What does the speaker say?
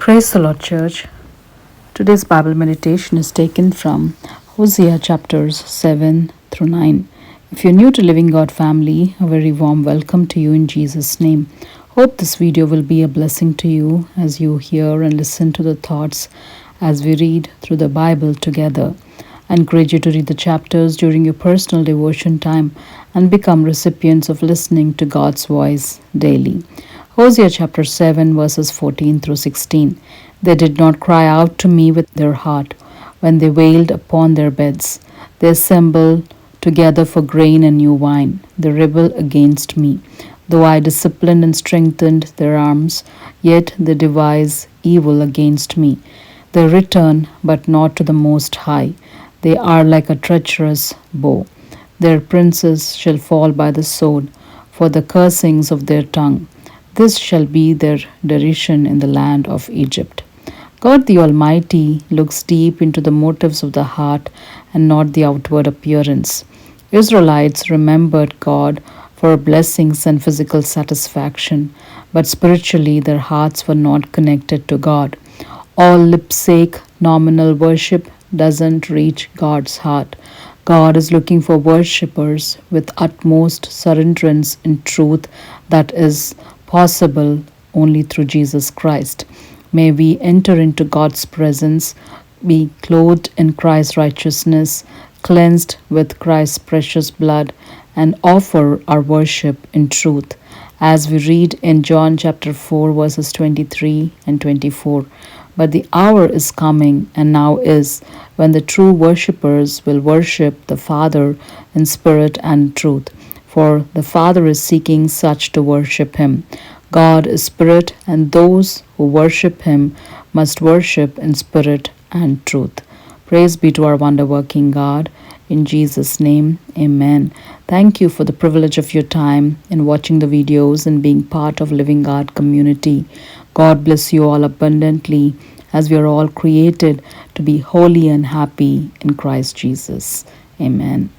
Praise the Lord, Church. Today's Bible meditation is taken from Hosea chapters 7 through 9. If you're new to Living God family, a very warm welcome to you in Jesus' name. Hope this video will be a blessing to you as you hear and listen to the thoughts as we read through the Bible together. I encourage you to read the chapters during your personal devotion time and become recipients of listening to God's voice daily. Hosea chapter 7 verses 14 through 16. They did not cry out to me with their heart when they wailed upon their beds. They assemble together for grain and new wine. They rebel against me. Though I disciplined and strengthened their arms, yet they devise evil against me. They return, but not to the Most High. They are like a treacherous bow. Their princes shall fall by the sword, for the cursings of their tongue. This shall be their derision in the land of Egypt. God the Almighty looks deep into the motives of the heart and not the outward appearance. Israelites remembered God for blessings and physical satisfaction, but spiritually their hearts were not connected to God. All lip-sake, nominal worship doesn't reach God's heart. God is looking for worshippers with utmost surrenderance in truth that is possible only through Jesus Christ. May we enter into God's presence, be clothed in Christ's righteousness, cleansed with Christ's precious blood, and offer our worship in truth. As we read in John chapter 4 verses 23 and 24, but the hour is coming, and now is, when the true worshippers will worship the Father in spirit and truth. For the Father is seeking such to worship him. God is spirit, and those who worship him must worship in spirit and truth. Praise be to our wonder-working God. In Jesus' name, amen. Thank you for the privilege of your time in watching the videos and being part of Living God community. God bless you all abundantly, as we are all created to be holy and happy in Christ Jesus. Amen.